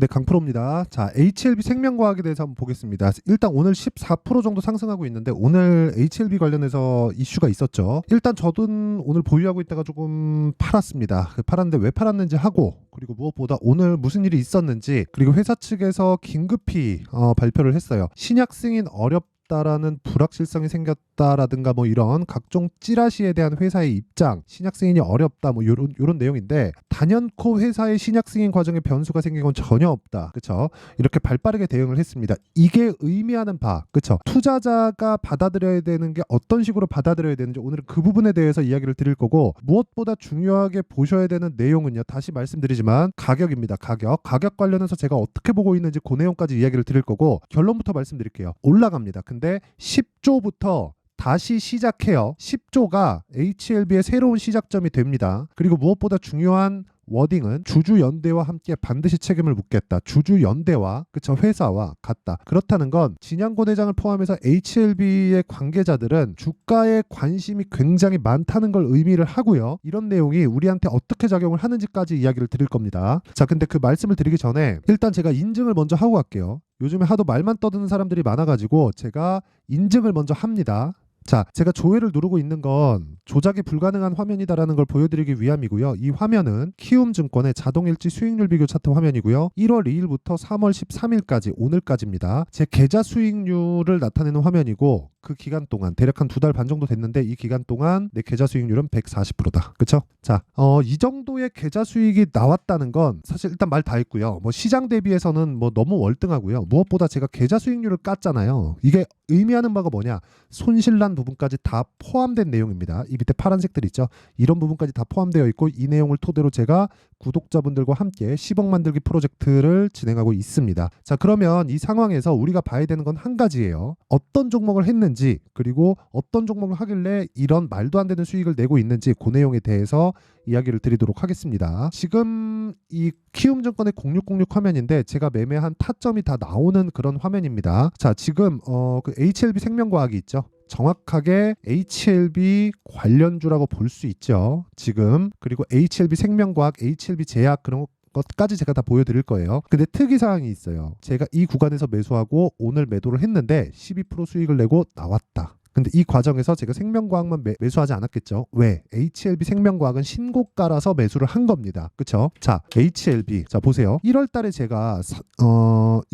네, 강프로입니다. 자, HLB 생명과학에 대해서 한번 보겠습니다. 일단 오늘 14% 정도 상승하고 있는데 오늘 HLB 관련해서 이슈가 있었죠. 일단 저도 오늘 보유하고 있다가 조금 팔았습니다. 팔았는데 왜 팔았는지 하고, 그리고 무엇보다 오늘 무슨 일이 있었는지, 그리고 회사 측에서 긴급히 발표를 했어요. 신약 승인 어렵다라는 불확실성이 생겼다라든가 뭐 이런 각종 찌라시에 대한 회사의 입장, 신약 승인이 어렵다 뭐 요런 내용인데, 단연코 회사의 신약 승인 과정에 변수가 생긴 건 전혀 없다. 그쵸? 이렇게 발빠르게 대응을 했습니다. 이게 의미하는 바, 그쵸? 투자자가 받아들여야 되는 게 어떤 식으로 받아들여야 되는지 오늘은 그 부분에 대해서 이야기를 드릴 거고, 무엇보다 중요하게 보셔야 되는 내용은요, 다시 말씀드리지만 가격입니다. 가격 관련해서 제가 어떻게 보고 있는지 그 내용까지 이야기를 드릴 거고, 결론부터 말씀드릴게요. 올라갑니다. 근데 10조부터 다시 시작해요. 10조가 HLB의 새로운 시작점이 됩니다. 그리고 무엇보다 중요한 워딩은 주주연대와 함께 반드시 책임을 묻겠다. 주주연대와, 그쵸, 회사와 같다. 그렇다는 건 진양권 회장을 포함해서 HLB의 관계자들은 주가에 관심이 굉장히 많다는 걸 의미를 하고요. 이런 내용이 우리한테 어떻게 작용을 하는지까지 이야기를 드릴 겁니다. 자, 근데 그 말씀을 드리기 전에 일단 제가 인증을 먼저 하고 갈게요. 요즘에 하도 말만 떠드는 사람들이 많아가지고 제가 인증을 먼저 합니다. 자, 제가 조회를 누르고 있는 건 조작이 불가능한 화면이다라는 걸 보여드리기 위함이고요. 이 화면은 키움증권의 자동일지 수익률 비교 차트 화면이고요. 1월 2일부터 3월 13일까지 오늘까지입니다. 제 계좌 수익률을 나타내는 화면이고, 그 기간 동안 대략 한 2달 반 정도 됐는데 이 기간 동안 내 계좌 수익률은 140%다. 그쵸? 자, 이 정도의 계좌 수익이 나왔다는 건 사실 일단 말 다 했고요. 뭐 시장 대비해서는 뭐 너무 월등하고요. 무엇보다 제가 계좌 수익률을 깠잖아요. 이게 의미하는 바가 뭐냐? 손실난 부분까지 다 포함된 내용입니다. 이 밑에 파란색들 있죠? 이런 부분까지 다 포함되어 있고, 이 내용을 토대로 제가 구독자분들과 함께 10억 만들기 프로젝트를 진행하고 있습니다. 자, 그러면 이 상황에서 우리가 봐야 되는 건 한 가지예요. 어떤 종목을 했는지, 그리고 어떤 종목을 하길래 이런 말도 안 되는 수익을 내고 있는지, 그 내용에 대해서 이야기를 드리도록 하겠습니다. 지금 이 키움증권의 0606 화면인데 제가 매매한 타점이 다 나오는 그런 화면입니다. 자, 지금 그 HLB 생명과학이 있죠. 정확하게 HLB 관련주라고 볼 수 있죠. 지금. 그리고 HLB 생명과학, HLB 제약, 그런 것까지 제가 다 보여드릴 거예요. 근데 특이사항이 있어요. 제가 이 구간에서 매수하고 오늘 매도를 했는데 12% 수익을 내고 나왔다. 근데 이 과정에서 제가 생명과학만 매수하지 않았겠죠. 왜? HLB 생명과학은 신고가라서 매수를 한 겁니다. 그쵸? 자, HLB. 자, 보세요. 1월 달에 제가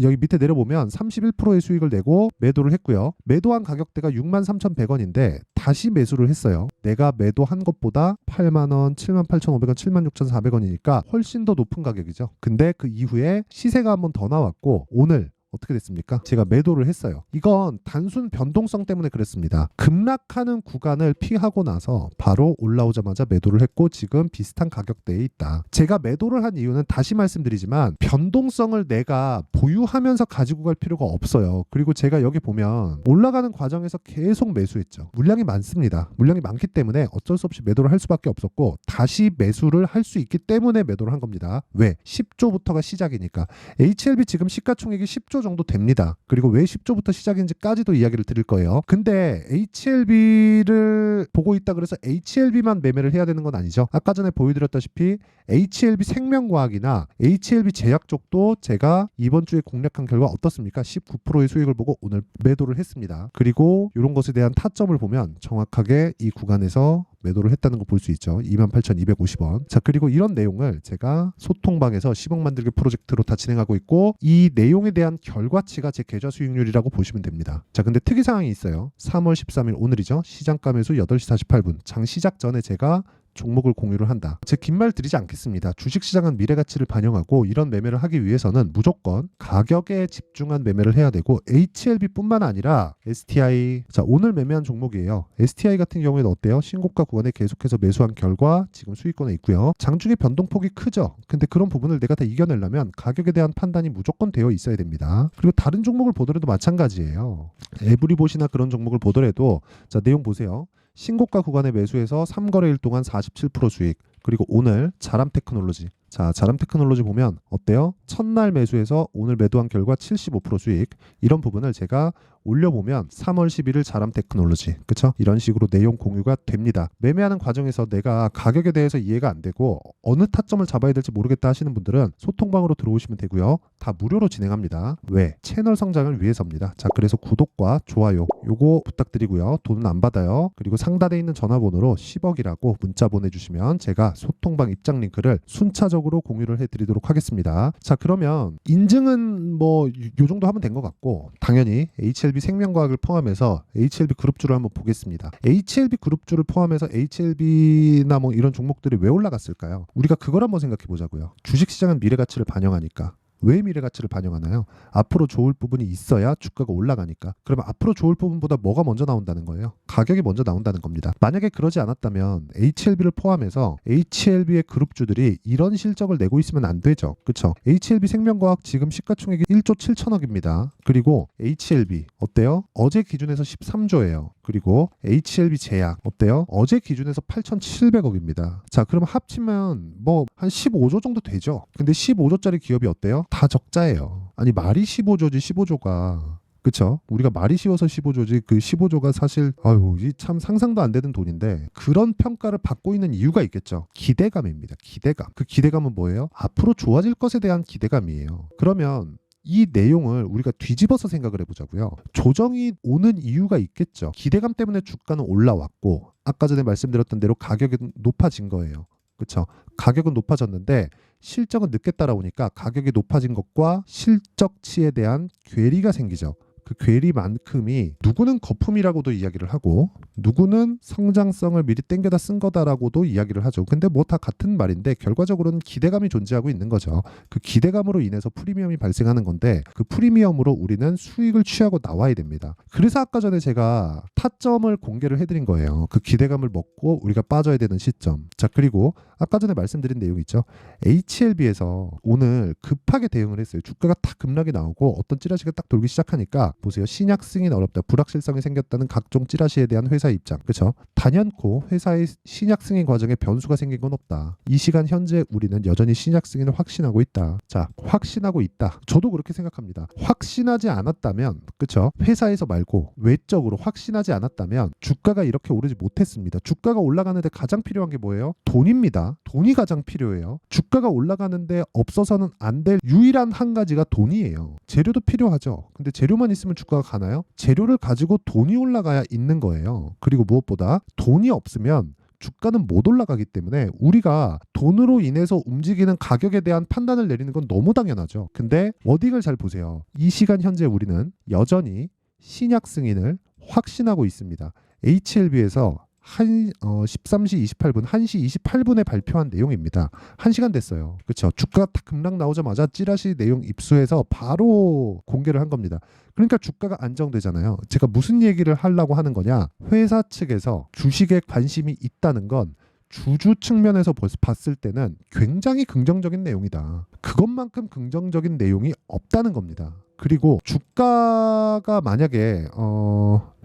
여기 밑에 내려보면 31%의 수익을 내고 매도를 했고요. 매도한 가격대가 63,100원인데 다시 매수를 했어요. 내가 매도한 것보다 8만원, 78,500원, 76,400원이니까 훨씬 더 높은 가격이죠. 근데 그 이후에 시세가 한번 더 나왔고, 오늘 어떻게 됐습니까? 제가 매도를 했어요. 이건 단순 변동성 때문에 그랬습니다. 급락하는 구간을 피하고 나서 바로 올라오자마자 매도를 했고 지금 비슷한 가격대에 있다. 제가 매도를 한 이유는 다시 말씀드리지만 변동성을 내가 보유하면서 가지고 갈 필요가 없어요. 그리고 제가 여기 보면 올라가는 과정에서 계속 매수했죠. 물량이 많습니다. 물량이 많기 때문에 어쩔 수 없이 매도를 할 수밖에 없었고, 다시 매수를 할 수 있기 때문에 매도를 한 겁니다. 왜? 10조부터가 시작이니까. HLB 지금 시가총액이 10조 정도 됩니다. 그리고 왜 10조부터 시작인지까지도 이야기를 드릴 거예요. 근데 HLB를 보고 있다 그래서 HLB만 매매를 해야 되는 건 아니죠. 아까 전에 보여드렸다시피 HLB 생명과학이나 HLB 제약 쪽도 제가 이번 주에 공략한 결과 어떻습니까? 19%의 수익을 보고 오늘 매도를 했습니다. 그리고 이런 것에 대한 타점을 보면 정확하게 이 구간에서 매도를 했다는 거 볼 수 있죠. 28,250원. 자, 그리고 이런 내용을 제가 소통방에서 10억 만들기 프로젝트로 다 진행하고 있고, 이 내용에 대한 결과치가 제 계좌 수익률이라고 보시면 됩니다. 자, 근데 특이사항이 있어요. 3월 13일 오늘이죠. 시장가 매수 8시 48분. 장 시작 전에 제가 종목을 공유를 한다. 제 긴 말 드리지 않겠습니다. 주식시장은 미래가치를 반영하고 이런 매매를 하기 위해서는 무조건 가격에 집중한 매매를 해야 되고, HLB뿐만 아니라 STI, 자, 오늘 매매한 종목이에요. STI 같은 경우에는 어때요? 신고가 구간에 계속해서 매수한 결과 지금 수익권에 있고요. 장중에 변동폭이 크죠. 근데 그런 부분을 내가 다 이겨내려면 가격에 대한 판단이 무조건 되어 있어야 됩니다. 그리고 다른 종목을 보더라도 마찬가지예요. 에브리봇이나 그런 종목을 보더라도, 자, 내용 보세요. 신고가 구간에 매수해서 3거래일 동안 47% 수익. 그리고 오늘 자람테크놀로지. 자, 자람테크놀로지 보면 어때요? 첫날 매수해서 오늘 매도한 결과 75% 수익. 이런 부분을 제가 올려보면 3월 11일 자람 테크놀로지, 그쵸? 이런 식으로 내용 공유가 됩니다. 매매하는 과정에서 내가 가격에 대해서 이해가 안 되고 어느 타점을 잡아야 될지 모르겠다 하시는 분들은 소통방으로 들어오시면 되고요. 다 무료로 진행합니다. 왜? 채널 성장을 위해서입니다. 자, 그래서 구독과 좋아요 요거 부탁드리고요. 돈은 안 받아요. 그리고 상단에 있는 전화번호로 10억이라고 문자 보내주시면 제가 소통방 입장 링크를 순차적으로 공유를 해드리도록 하겠습니다. 자, 그러면 인증은 뭐 요 정도 하면 된 것 같고, 당연히 HLB 생명과학을 포함해서 HLB 그룹주를 한번 보겠습니다. HLB 그룹주를 포함해서 HLB나 뭐 이런 종목들이 왜 올라갔을까요? 우리가 그걸 한번 생각해 보자고요. 주식시장은 미래가치를 반영하니까. 왜 미래가치를 반영하나요? 앞으로 좋을 부분이 있어야 주가가 올라가니까. 그러면 앞으로 좋을 부분보다 뭐가 먼저 나온다는 거예요? 가격이 먼저 나온다는 겁니다. 만약에 그러지 않았다면 HLB를 포함해서 HLB의 그룹주들이 이런 실적을 내고 있으면 안 되죠. 그렇죠? HLB 생명과학 지금 시가총액이 1조 7천억입니다. 그리고 HLB 어때요? 어제 기준에서 13조예요. 그리고 HLB 제약 어때요? 어제 기준에서 8,700억입니다. 자, 그럼 합치면 뭐 한 15조 정도 되죠. 근데 15조짜리 기업이 어때요? 다 적자예요. 아니 말이 15조지 15조가. 그쵸? 우리가 말이 쉬워서 15조지 그 15조가 사실 아유 이 참 상상도 안 되는 돈인데, 그런 평가를 받고 있는 이유가 있겠죠. 기대감입니다. 기대감. 그 기대감은 뭐예요? 앞으로 좋아질 것에 대한 기대감이에요. 그러면 이 내용을 우리가 뒤집어서 생각을 해보자고요. 조정이 오는 이유가 있겠죠. 기대감 때문에 주가는 올라왔고, 아까 전에 말씀드렸던 대로 가격은 높아진 거예요. 그렇죠? 가격은 높아졌는데 실적은 늦게 따라오니까 가격이 높아진 것과 실적치에 대한 괴리가 생기죠. 그 괴리만큼이 누구는 거품이라고도 이야기를 하고 누구는 성장성을 미리 땡겨다 쓴 거다라고도 이야기를 하죠. 근데 뭐 다 같은 말인데 결과적으로는 기대감이 존재하고 있는 거죠. 그 기대감으로 인해서 프리미엄이 발생하는 건데 그 프리미엄으로 우리는 수익을 취하고 나와야 됩니다. 그래서 아까 전에 제가 타점을 공개를 해드린 거예요. 그 기대감을 먹고 우리가 빠져야 되는 시점. 자, 그리고 아까 전에 말씀드린 내용 있죠. HLB에서 오늘 급하게 대응을 했어요. 주가가 딱 급락이 나오고 어떤 찌라시가 딱 돌기 시작하니까 보세요. 신약 승인 어렵다. 불확실성이 생겼다는 각종 찌라시에 대한 회사의 입장. 그렇죠? 단연코 회사의 신약 승인 과정에 변수가 생긴 건 없다. 이 시간 현재 우리는 여전히 신약 승인을 확신하고 있다. 자, 확신하고 있다. 저도 그렇게 생각합니다. 확신하지 않았다면, 그렇죠? 회사에서 말고 외적으로 확신하지 않았다면 주가가 이렇게 오르지 못했습니다. 주가가 올라가는데 가장 필요한 게 뭐예요? 돈입니다. 돈이 가장 필요해요. 주가가 올라가는데 없어서는 안 될 유일한 한 가지가 돈이에요. 재료도 필요하죠. 근데 재료만 있으면 주가가 가나요? 재료를 가지고 돈이 올라가야 있는 거예요. 그리고 무엇보다 돈이 없으면 주가는 못 올라가기 때문에 우리가 돈으로 인해서 움직이는 가격에 대한 판단을 내리는 건 너무 당연하죠. 근데 워딩을 잘 보세요. 이 시간 현재 우리는 여전히 신약 승인을 확신하고 있습니다. HLB에서 13시 28분, 1시 28분에 발표한 내용입니다. 1시간 됐어요. 그렇죠? 주가가 딱 급락 나오자마자 찌라시 내용 입수해서 바로 공개를 한 겁니다. 그러니까 주가가 안정되잖아요. 제가 무슨 얘기를 하려고 하는 거냐? 회사 측에서 주식에 관심이 있다는 건 주주 측면에서 봤을 때는 굉장히 긍정적인 내용이다. 그것만큼 긍정적인 내용이 없다는 겁니다. 그리고 주가가 만약에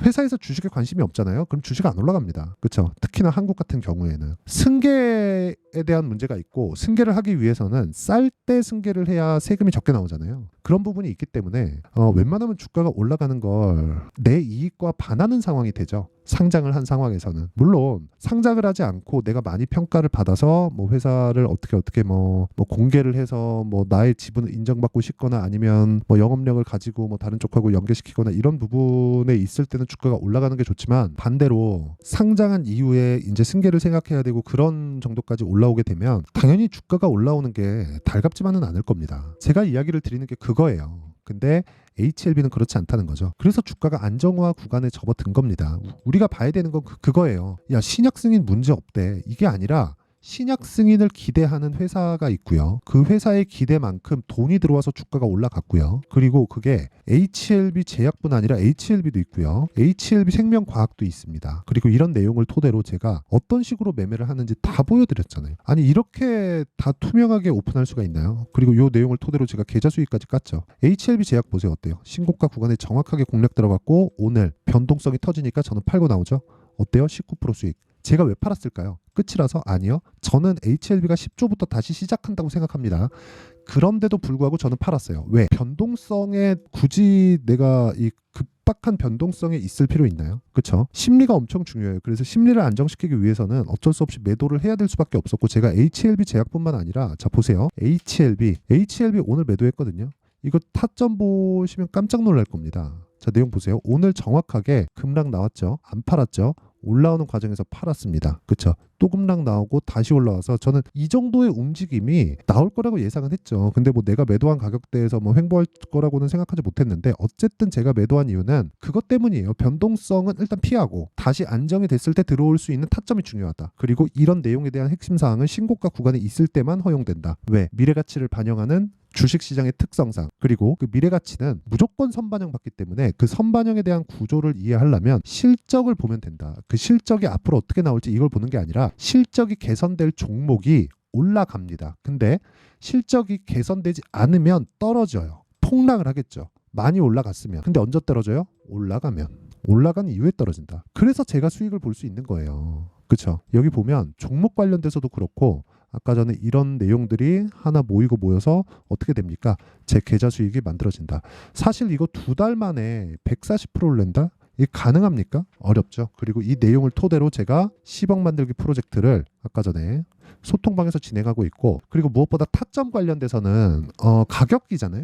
회사에서 주식에 관심이 없잖아요. 그럼 주식 안 올라갑니다. 그렇죠? 특히나 한국 같은 경우에는 승계에 대한 문제가 있고, 승계를 하기 위해서는 쌀 때 승계를 해야 세금이 적게 나오잖아요. 그런 부분이 있기 때문에 웬만하면 주가가 올라가는 걸 내 이익과 반하는 상황이 되죠. 상장을 한 상황에서는. 물론 상장을 하지 않고 내가 많이 평가를 받아서 뭐 회사를 어떻게 뭐 공개를 해서 뭐 나의 지분을 인정받고 싶거나 아니면 뭐 영업력을 가지고 뭐 다른 쪽하고 연계시키거나 이런 부분에 있을 때는 주가가 올라가는 게 좋지만, 반대로 상장한 이후에 이제 승계를 생각해야 되고 그런 정도까지 올라오게 되면 당연히 주가가 올라오는 게 달갑지만은 않을 겁니다. 제가 이야기를 드리는 게 그거예요. 근데 HLB는 그렇지 않다는 거죠. 그래서 주가가 안정화 구간에 접어든 겁니다. 우리가 봐야 되는 건 그거예요. 야, 신약 승인 문제 없대. 이게 아니라 신약 승인을 기대하는 회사가 있고요. 그 회사의 기대만큼 돈이 들어와서 주가가 올라갔고요. 그리고 그게 HLB 제약뿐 아니라 HLB도 있고요. HLB 생명과학도 있습니다. 그리고 이런 내용을 토대로 제가 어떤 식으로 매매를 하는지 다 보여드렸잖아요. 아니 이렇게 다 투명하게 오픈할 수가 있나요? 그리고 이 내용을 토대로 제가 계좌 수익까지 깠죠. HLB 제약 보세요. 어때요? 신고가 구간에 정확하게 공략 들어갔고 오늘 변동성이 터지니까 저는 팔고 나오죠. 어때요? 19% 수익. 제가 왜 팔았을까요? 끝이라서? 아니요. 저는 HLB가 10조부터 다시 시작한다고 생각합니다. 그런데도 불구하고 저는 팔았어요. 왜? 변동성에 굳이 내가 이 급박한 변동성에 있을 필요 있나요? 그렇죠? 심리가 엄청 중요해요. 그래서 심리를 안정시키기 위해서는 어쩔 수 없이 매도를 해야 될 수밖에 없었고 제가 HLB 제약뿐만 아니라 자 보세요. HLB 오늘 매도했거든요. 이거 타점 보시면 깜짝 놀랄 겁니다. 자 내용 보세요. 오늘 정확하게 급락 나왔죠. 안 팔았죠. 올라오는 과정에서 팔았습니다. 그쵸? 또 급락 나오고 다시 올라와서 저는 이 정도의 움직임이 나올 거라고 예상은 했죠. 근데 뭐 내가 매도한 가격대에서 뭐 횡보할 거라고는 생각하지 못했는데 어쨌든 제가 매도한 이유는 그것 때문이에요. 변동성은 일단 피하고 다시 안정이 됐을 때 들어올 수 있는 타점이 중요하다. 그리고 이런 내용에 대한 핵심 사항은 신고가 구간에 있을 때만 허용된다. 왜? 미래 가치를 반영하는 주식시장의 특성상 그리고 그 미래가치는 무조건 선반영 받기 때문에 그 선반영에 대한 구조를 이해하려면 실적을 보면 된다. 그 실적이 앞으로 어떻게 나올지 이걸 보는 게 아니라 실적이 개선될 종목이 올라갑니다. 근데 실적이 개선되지 않으면 떨어져요. 폭락을 하겠죠. 많이 올라갔으면. 근데 언제 떨어져요? 올라가면. 올라간 이후에 떨어진다. 그래서 제가 수익을 볼 수 있는 거예요. 그렇죠? 여기 보면 종목 관련돼서도 그렇고 아까 전에 이런 내용들이 하나 모이고 모여서 어떻게 됩니까? 제 계좌 수익이 만들어진다. 사실 이거 2달 만에 140%를 낸다? 이게 가능합니까? 어렵죠. 그리고 이 내용을 토대로 제가 10억 만들기 프로젝트를 아까 전에 소통방에서 진행하고 있고 그리고 무엇보다 타점 관련돼서는 가격이잖아요.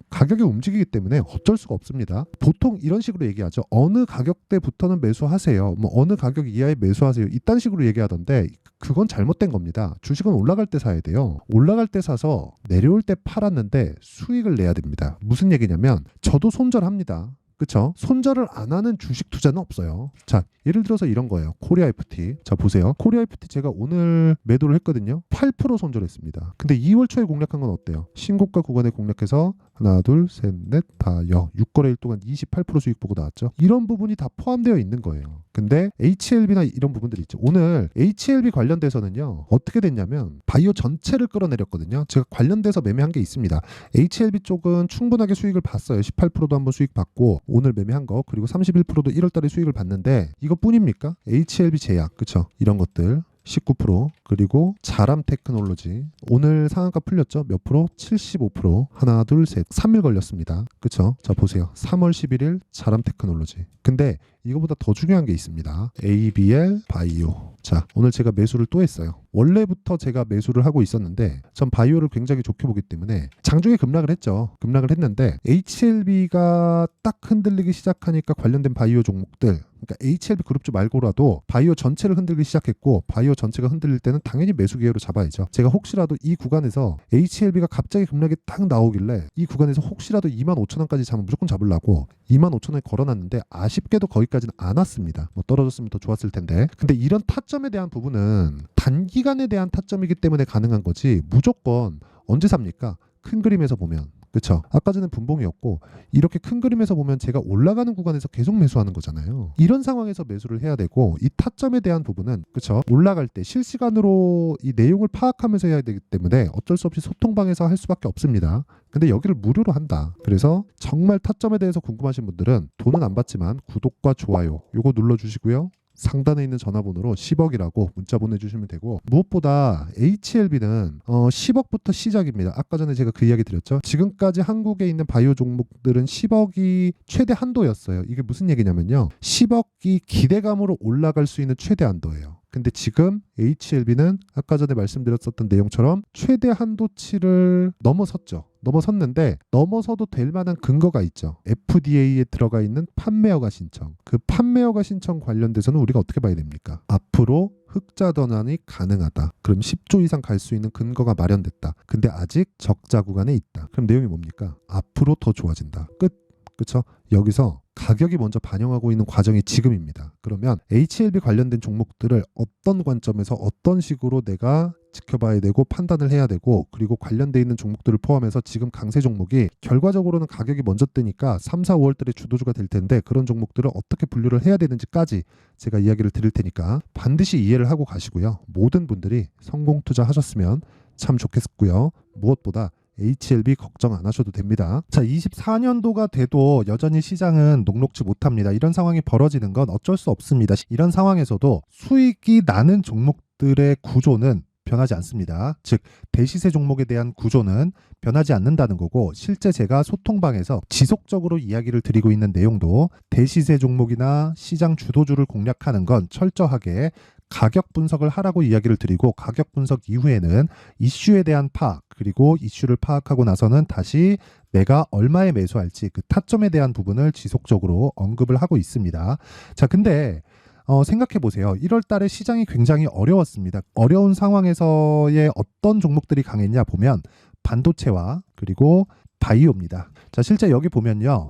가격이 움직이기 때문에 어쩔 수가 없습니다. 보통 이런 식으로 얘기하죠. 어느 가격대부터는 매수하세요. 뭐 어느 가격 이하에 매수하세요. 이딴 식으로 얘기하던데 그건 잘못된 겁니다. 주식은 올라갈 때 사야 돼요. 올라갈 때 사서 내려올 때 팔았는데 수익을 내야 됩니다. 무슨 얘기냐면 저도 손절합니다. 그쵸? 손절을 안 하는 주식 투자는 없어요. 자, 예를 들어서 이런 거예요. 코리아 FT. 자, 보세요. 코리아 FT 제가 오늘 매도를 했거든요. 8% 손절했습니다. 근데 2월 초에 공략한 건 어때요? 신고가 구간에 공략해서 하나, 둘, 셋, 넷, 다, 6거래일 동안 28% 수익 보고 나왔죠. 이런 부분이 다 포함되어 있는 거예요. 근데 HLB나 이런 부분들이 있죠. 오늘 HLB 관련돼서는요. 어떻게 됐냐면 바이오 전체를 끌어내렸거든요. 제가 관련돼서 매매한 게 있습니다. HLB 쪽은 충분하게 수익을 봤어요. 18%도 한번 수익 받고 오늘 매매한 거 그리고 31%도 1월달에 수익을 봤는데 이것뿐입니까? HLB 제약 그쵸? 이런 것들 19% 그리고 자람 테크놀로지 오늘 상한가 풀렸죠? 몇 프로? 75% 하나 둘 셋 3일 걸렸습니다. 그쵸? 자 보세요. 3월 11일 자람 테크놀로지 근데 이거보다 더 중요한 게 있습니다. ABL 바이오 자 오늘 제가 매수를 또 했어요. 원래부터 제가 매수를 하고 있었는데 전 바이오를 굉장히 좋게 보기 때문에 장중에 급락을 했죠. 급락을 했는데 HLB가 딱 흔들리기 시작하니까 관련된 바이오 종목들 그러니까 HLB 그룹주 말고라도 바이오 전체를 흔들기 시작했고 바이오 전체가 흔들릴 때는 당연히 매수 기회로 잡아야죠. 제가 혹시라도 이 구간에서 HLB가 갑자기 급락이 딱 나오길래 이 구간에서 혹시라도 25,000원까지 잡으면 무조건 잡으려고 25,000원에 걸어놨는데 아쉽게도 거기까지는 안 왔습니다. 뭐 떨어졌으면 더 좋았을 텐데 근데 이런 타점에 대한 부분은 단기간에 대한 타점이기 때문에 가능한 거지 무조건 언제 삽니까? 큰 그림에서 보면 그쵸? 아까 전에 분봉이었고 이렇게 큰 그림에서 보면 제가 올라가는 구간에서 계속 매수하는 거잖아요. 이런 상황에서 매수를 해야 되고 이 타점에 대한 부분은 그쵸? 올라갈 때 실시간으로 이 내용을 파악하면서 해야 되기 때문에 어쩔 수 없이 소통방에서 할 수밖에 없습니다. 근데 여기를 무료로 한다. 그래서 정말 타점에 대해서 궁금하신 분들은 돈은 안 받지만 구독과 좋아요 요거 눌러주시고요. 상단에 있는 전화번호로 10억이라고 문자 보내주시면 되고 무엇보다 HLB는 10억부터 시작입니다. 아까 전에 제가 그 이야기 드렸죠. 지금까지 한국에 있는 바이오 종목들은 10억이 최대 한도였어요. 이게 무슨 얘기냐면요. 10억이 기대감으로 올라갈 수 있는 최대 한도예요. 근데 지금 HLB는 아까 전에 말씀드렸었던 내용처럼 최대 한도치를 넘어섰죠. 넘어섰는데 넘어서도 될 만한 근거가 있죠. FDA에 들어가 있는 판매허가 신청. 그 판매허가 신청 관련돼서는 우리가 어떻게 봐야 됩니까? 앞으로 흑자 전환이 가능하다. 그럼 10조 이상 갈 수 있는 근거가 마련됐다. 근데 아직 적자 구간에 있다. 그럼 내용이 뭡니까? 앞으로 더 좋아진다. 끝. 그렇죠? 여기서 가격이 먼저 반영하고 있는 과정이 지금입니다. 그러면 HLB 관련된 종목들을 어떤 관점에서 어떤 식으로 내가 지켜봐야 되고 판단을 해야 되고 그리고 관련돼 있는 종목들을 포함해서 지금 강세 종목이 결과적으로는 가격이 먼저 뜨니까 3, 4, 5월달에 주도주가 될 텐데 그런 종목들을 어떻게 분류를 해야 되는지까지 제가 이야기를 드릴 테니까 반드시 이해를 하고 가시고요. 모든 분들이 성공 투자하셨으면 참 좋겠고요. 무엇보다 HLB 걱정 안 하셔도 됩니다. 자, 24년도가 돼도 여전히 시장은 녹록지 못합니다. 이런 상황이 벌어지는 건 어쩔 수 없습니다. 이런 상황에서도 수익이 나는 종목들의 구조는 변하지 않습니다. 즉 대시세 종목에 대한 구조는 변하지 않는다는 거고, 실제 제가 소통방에서 지속적으로 이야기를 드리고 있는 내용도 대시세 종목이나 시장 주도주를 공략하는 건 철저하게 가격 분석을 하라고 이야기를 드리고, 가격 분석 이후에는 이슈에 대한 파악, 그리고 이슈를 파악하고 나서는 다시 내가 얼마에 매수할지 그 타점에 대한 부분을 지속적으로 언급을 하고 있습니다. 자, 근데 생각해 보세요. 1월 달에 시장이 굉장히 어려웠습니다. 어려운 상황에서의 어떤 종목들이 강했냐 보면 반도체와 그리고 바이오입니다. 자, 실제 여기 보면요.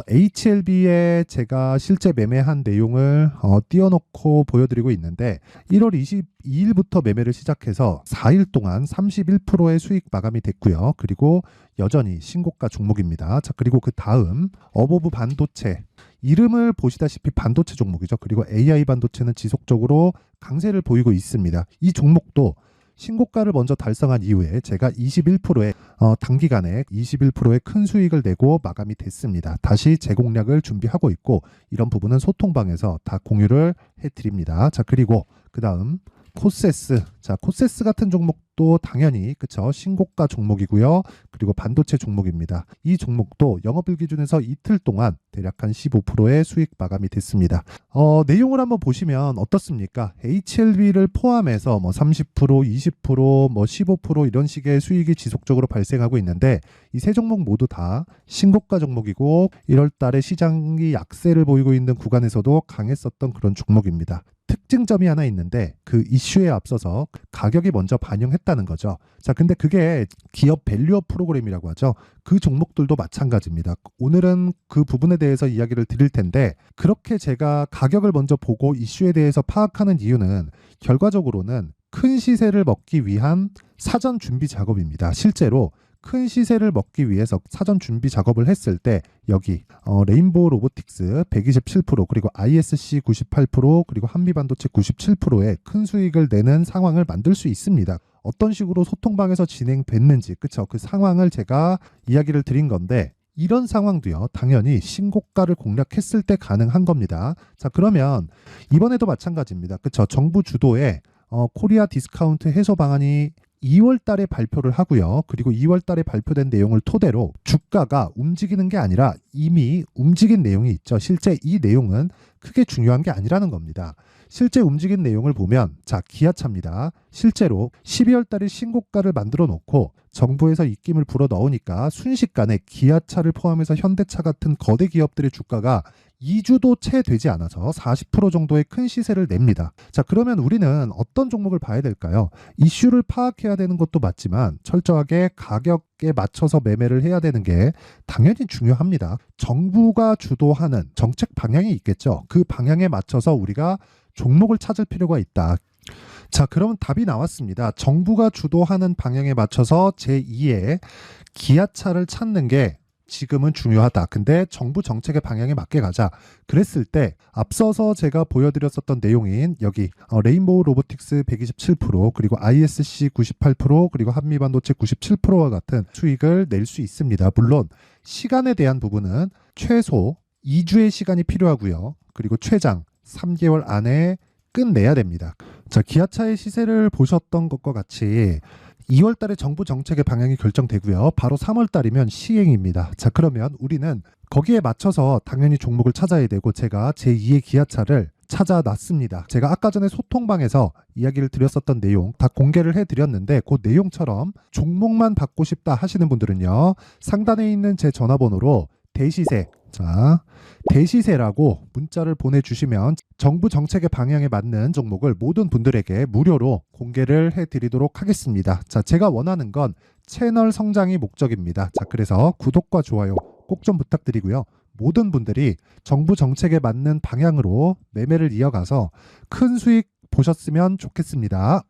HLB에 제가 실제 매매한 내용을 띄워놓고 보여드리고 있는데, 1월 22일부터 매매를 시작해서 4일 동안 31%의 수익 마감이 됐고요. 그리고 여전히 신고가 종목입니다. 자, 그리고 그 다음 어보브 반도체, 이름을 보시다시피 반도체 종목이죠. 그리고 AI 반도체는 지속적으로 강세를 보이고 있습니다. 이 종목도 신고가를 먼저 달성한 이후에 제가 21%의 단기간에 21%의 큰 수익을 내고 마감이 됐습니다. 다시 재공략을 준비하고 있고, 이런 부분은 소통방에서 다 공유를 해드립니다. 자, 그리고 그 다음 코세스. 자, 코세스 같은 종목도 당연히 그쵸, 신고가 종목이고요. 그리고 반도체 종목입니다. 이 종목도 영업일 기준에서 이틀 동안 대략 한 15%의 수익 마감이 됐습니다. 내용을 한번 보시면 어떻습니까? HLB를 포함해서 뭐 30%, 20%, 뭐 15% 이런 식의 수익이 지속적으로 발생하고 있는데, 이 세 종목 모두 다 신고가 종목이고 1월 달에 시장이 약세를 보이고 있는 구간에서도 강했었던 그런 종목입니다. 특징점이 하나 있는데, 그 이슈에 앞서서 가격이 먼저 반영했다는 거죠. 자, 근데 그게 기업 밸류업 프로그램이라고 하죠. 그 종목들도 마찬가지입니다. 오늘은 그 부분에 대해서 이야기를 드릴 텐데, 그렇게 제가 가격을 먼저 보고 이슈에 대해서 파악하는 이유는 결과적으로는 큰 시세를 먹기 위한 사전 준비 작업입니다. 실제로 큰 시세를 먹기 위해서 사전 준비 작업을 했을 때 여기 레인보우 로보틱스 127%, 그리고 ISC 98%, 그리고 한미반도체 97%의 큰 수익을 내는 상황을 만들 수 있습니다. 어떤 식으로 소통방에서 진행됐는지, 그쵸? 그 상황을 제가 이야기를 드린 건데, 이런 상황도요, 당연히 신고가를 공략했을 때 가능한 겁니다. 자, 그러면 이번에도 마찬가지입니다. 그쵸? 정부 주도의 코리아 디스카운트 해소 방안이 2월 달에 발표를 하고요. 그리고 2월 달에 발표된 내용을 토대로 주가가 움직이는 게 아니라 이미 움직인 내용이 있죠. 실제 이 내용은 크게 중요한 게 아니라는 겁니다. 실제 움직인 내용을 보면, 자, 기아차입니다. 실제로 12월 달에 신고가를 만들어 놓고 정부에서 입김을 불어 넣으니까 순식간에 기아차를 포함해서 현대차 같은 거대 기업들의 주가가 2주도 채 되지 않아서 40% 정도의 큰 시세를 냅니다. 자, 그러면 우리는 어떤 종목을 봐야 될까요? 이슈를 파악해야 되는 것도 맞지만 철저하게 가격에 맞춰서 매매를 해야 되는 게 당연히 중요합니다. 정부가 주도하는 정책 방향이 있겠죠. 그 방향에 맞춰서 우리가 종목을 찾을 필요가 있다. 자, 그러면 답이 나왔습니다. 정부가 주도하는 방향에 맞춰서 제2의 기아차를 찾는 게 지금은 중요하다. 근데 정부 정책의 방향에 맞게 가자. 그랬을 때 앞서서 제가 보여드렸었던 내용인 여기 레인보우 로보틱스 127%, 그리고 ISC 98%, 그리고 한미반도체 97%와 같은 수익을 낼 수 있습니다. 물론 시간에 대한 부분은 최소 2주의 시간이 필요하고요. 그리고 최장 3개월 안에 끝내야 됩니다. 자, 기아차의 시세를 보셨던 것과 같이 2월 달에 정부 정책의 방향이 결정되고요. 바로 3월 달이면 시행입니다. 자, 그러면 우리는 거기에 맞춰서 당연히 종목을 찾아야 되고, 제가 제2의 기아차를 찾아놨습니다. 제가 아까 전에 소통방에서 이야기를 드렸었던 내용 다 공개를 해드렸는데, 그 내용처럼 종목만 받고 싶다 하시는 분들은요, 상단에 있는 제 전화번호로 대시세, 자, 대시세라고 문자를 보내주시면 정부 정책의 방향에 맞는 종목을 모든 분들에게 무료로 공개를 해드리도록 하겠습니다. 자, 제가 원하는 건 채널 성장이 목적입니다. 자, 그래서 구독과 좋아요 꼭 좀 부탁드리고요. 모든 분들이 정부 정책에 맞는 방향으로 매매를 이어가서 큰 수익 보셨으면 좋겠습니다.